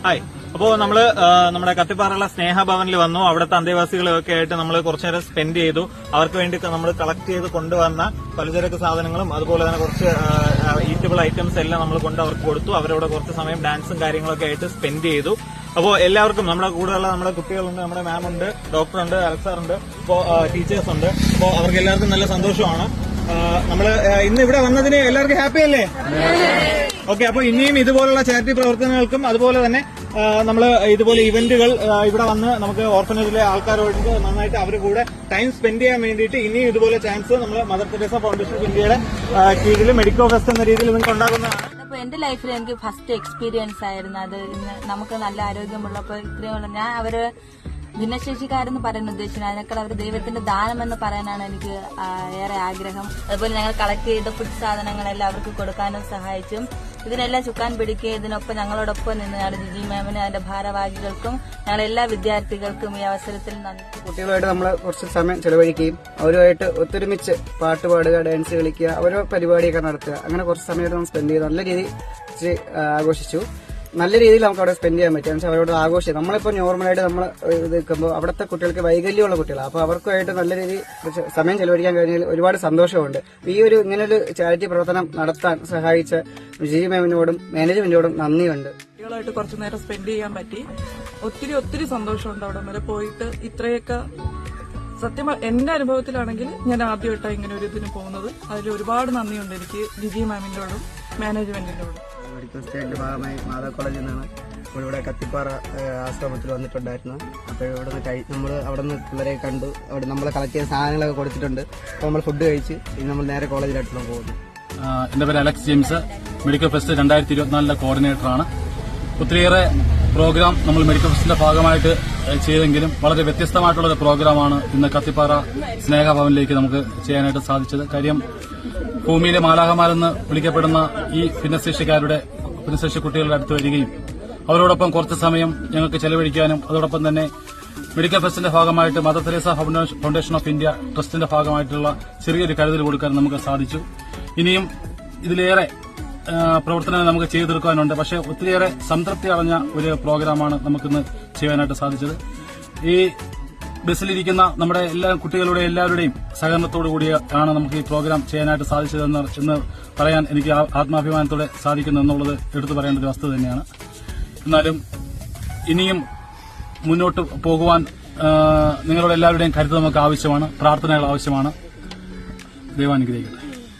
Hi. അപ്പോൾ നമ്മള് നമ്മുടെ കത്തിപ്പാറയുള്ള സ്നേഹഭവനിൽ വന്നു. അവിടുത്തെ അന്തേവാസികളൊക്കെ ആയിട്ട് നമ്മൾ കുറച്ചു നേരം സ്പെൻഡ് ചെയ്തു. അവർക്ക് വേണ്ടി നമ്മൾ കളക്ട് ചെയ്ത് കൊണ്ടുവന്ന പലചരക്ക് സാധനങ്ങളും അതുപോലെ തന്നെ കുറച്ച് ഈറ്റബിൾ ഐറ്റംസ് എല്ലാം നമ്മൾ കൊണ്ട് അവർക്ക് കൊടുത്തു. അവരോട് കുറച്ച് സമയം ഡാൻസും കാര്യങ്ങളൊക്കെ ആയിട്ട് സ്പെൻഡ് ചെയ്തു. അപ്പോൾ എല്ലാവർക്കും നമ്മുടെ കൂടെയുള്ള നമ്മുടെ കുട്ടികളുണ്ട്, നമ്മുടെ മാം ഉണ്ട്, ഡോക്ടറുണ്ട്, അലക്സാറുണ്ട്, ഇപ്പോൾ ടീച്ചേഴ്സ് ഉണ്ട്. അപ്പോൾ അവർക്ക് എല്ലാവർക്കും നല്ല സന്തോഷമാണ്. നമ്മള് ഇന്ന് ഇവിടെ വന്നതിന് എല്ലാവർക്കും ഹാപ്പി അല്ലേ? ഓക്കെ. അപ്പോൾ ഇനിയും ഇതുപോലുള്ള ചാരിറ്റി പ്രവർത്തനങ്ങൾക്കും അതുപോലെ തന്നെ നമ്മൾ ഇതുപോലെ ഇവന്റുകൾ ഇവിടെ വന്ന് നമുക്ക് ഓർഫനേജിലെ ആൾക്കാരോട് നന്നായിട്ട് അവരുടെ കൂടെ ടൈം സ്പെൻഡ് ചെയ്യാൻ വേണ്ടിയിട്ട് ഇനിയും ഇതുപോലെ ചാൻസ് നമ്മൾ മദർ തെരേസ ഫൗണ്ടേഷൻ ഓഫ് ഇന്ത്യയുടെ കീഴിൽ മെഡിക്കോ ഫെസ്റ്റ് എന്ന രീതിയിൽ നിങ്ങൾക്ക് ഉണ്ടാകുന്നതാണ്. അപ്പൊ എന്റെ ലൈഫിൽ എനിക്ക് ഫസ്റ്റ് എക്സ്പീരിയൻസ് ആയിരുന്നു അത്. നമുക്ക് നല്ല ആരോഗ്യമുള്ളപ്പോൾ ഇത്രയുള്ള ഞാൻ അവര് ഭിന്നശേഷിക്കാരെന്ന് പറയാൻ ഉദ്ദേശിക്കുന്നത് അതിനേക്കാൾ അവർ ദൈവത്തിന്റെ ദാനമെന്ന് പറയാനാണ് എനിക്ക് ഏറെ ആഗ്രഹം. അതുപോലെ ഞങ്ങൾ കളക്ട് ചെയ്ത ഫുഡ് സാധനങ്ങളെല്ലാം അവർക്ക് കൊടുക്കാനും സഹായിച്ചും ഇതിനെല്ലാം ചുക്കാൻ പിടിക്കുക. ഇതിനൊപ്പം ഞങ്ങളോടൊപ്പം നിന്ന് ഞങ്ങളുടെ ജിജി മാമിനും അതിന്റെ ഭാരവാഹികൾക്കും ഞങ്ങളെല്ലാ വിദ്യാർത്ഥികൾക്കും ഈ അവസരത്തിൽ നന്ദി. കുട്ടികളുമായിട്ട് നമ്മൾ കുറച്ച് സമയം ചെലവഴിക്കുകയും അവരുമായിട്ട് ഒത്തൊരുമിച്ച് പാട്ട് പാടുക, ഡാൻസ് കളിക്കുക, ഓരോ പരിപാടിയൊക്കെ നടത്തുക, അങ്ങനെ കുറച്ച് സമയത്ത് നമ്മൾ സ്പെൻഡ് ചെയ്ത് നല്ല രീതിയിൽ ആഘോഷിച്ചു. നല്ല രീതിയിൽ നമുക്ക് അവിടെ സ്പെൻഡ് ചെയ്യാൻ പറ്റും. എന്നുവെച്ചാൽ അവരോട് ആഘോഷിക്കും. നമ്മളിപ്പോൾ നോർമലായിട്ട് നമ്മൾ നിൽക്കുമ്പോൾ അവിടുത്തെ കുട്ടികൾക്ക് വൈകല്യമുള്ള കുട്ടികളാണ്. അപ്പോൾ അവർക്കുമായിട്ട് നല്ല രീതിയിൽ സമയം ചെലവഴിക്കാൻ കഴിഞ്ഞാൽ ഒരുപാട് സന്തോഷമുണ്ട്. ഈ ഒരു ഇങ്ങനൊരു ചാരിറ്റി പ്രവർത്തനം നടത്താൻ സഹായിച്ച ജിജി മാമിനോടും മാനേജ്മെന്റിനോടും നന്ദിയുണ്ട്. കുട്ടികളായിട്ട് കുറച്ചു നേരം സ്പെൻഡ് ചെയ്യാൻ പറ്റി. ഒത്തിരി സന്തോഷമുണ്ട് അവിടെ വരെ പോയിട്ട്. ഇത്രയൊക്കെ സത്യം എന്റെ അനുഭവത്തിലാണെങ്കിൽ ഞാൻ ആദ്യമായിട്ടാണ് ഇങ്ങനെ ഒരു ഇതിന് പോകുന്നത്. അതിൽ ഒരുപാട് നന്ദിയുണ്ട് എനിക്ക് ജിജി മാമിന്റോടും മാനേജ്മെന്റിനോടും. മെഡിക്കൽ സ്റ്റേറ്റിന്റെ ഭാഗമായി മാതാ കോളേജിൽ നിന്നാണ് ഇവിടെ കത്തിപ്പാറ ആശ്രമത്തിൽ വന്നിട്ടുണ്ടായിരുന്നത്. അപ്പോൾ ഇവിടെ നമ്മൾ അവിടെ നിന്ന് പിള്ളേരെ കണ്ടു. അവിടെ നമ്മൾ കളക്ട് ചെയ്ത സാധനങ്ങളൊക്കെ കൊടുത്തിട്ടുണ്ട്. അപ്പോൾ നമ്മൾ ഫുഡ് കഴിച്ച് ഇനി നമ്മൾ നേരെ കോളേജിലായിട്ടുള്ള പോകുന്നു. എന്റെ പേര് അലക്സ് ജെയിംസ്, മെഡിക്കൽ ഫെസ്റ്റ് 2024 കോർഡിനേറ്ററാണ്. ഒത്തിരിയേറെ പ്രോഗ്രാം നമ്മൾ മെഡിക്കൽ ഫെസ്റ്റിന്റെ ഭാഗമായിട്ട് ചെയ്തെങ്കിലും വളരെ വ്യത്യസ്തമായിട്ടുള്ള ഒരു പ്രോഗ്രാമാണ് ഇന്ന് കത്തിപ്പാറ സ്നേഹഭവനിലേക്ക് നമുക്ക് ചെയ്യാനായിട്ട് സാധിച്ചത്. കാര്യം ഭൂമിയിലെ മാലാഖമാരെന്ന് വിളിക്കപ്പെടുന്ന ഈ ഭിന്നശേഷി കുട്ടികളുടെ അടുത്ത് വരികയും അവരോടൊപ്പം കുറച്ച് സമയം ഞങ്ങൾക്ക് ചെലവഴിക്കാനും അതോടൊപ്പം തന്നെ മെഡിക്കൽ ഫെസ്റ്റിന്റെ ഭാഗമായിട്ട് mother Teresa foundation of India ട്രസ്റ്റിന്റെ ഭാഗമായിട്ടുള്ള ചെറിയൊരു കരുതൽ കൊടുക്കാൻ നമുക്ക് സാധിച്ചു. ഇനിയും ഇതിലേറെ പ്രവർത്തനങ്ങൾ നമുക്ക് ചെയ്തു തീർക്കാനുണ്ട്. പക്ഷേ ഒത്തിരിയേറെ സംതൃപ്തി അടഞ്ഞ ഒരു പ്രോഗ്രാമാണ് നമുക്കിന്ന് ചെയ്യാനായിട്ട് സാധിച്ചത്. ഈ ബസ്സിലിരിക്കുന്ന നമ്മുടെ എല്ലാ കുട്ടികളുടെ എല്ലാവരുടെയും സഹകരണത്തോടു കൂടിയാണ് നമുക്ക് ഈ പ്രോഗ്രാം ചെയ്യാനായിട്ട് സാധിച്ചതെന്ന് പറയാൻ എനിക്ക് ആത്മാഭിമാനത്തോടെ സാധിക്കുന്നു എന്നുള്ളത് എടുത്തു പറയേണ്ട ഒരു വസ്തുത തന്നെയാണ്. എന്നാലും ഇനിയും മുന്നോട്ട് പോകുവാൻ നിങ്ങളുടെ എല്ലാവരുടെയും കരുത്ത് നമുക്ക് ആവശ്യമാണ്, പ്രാർത്ഥനകൾ ആവശ്യമാണ്. ദൈവാനുഗ്രഹിക്കട്ടെ.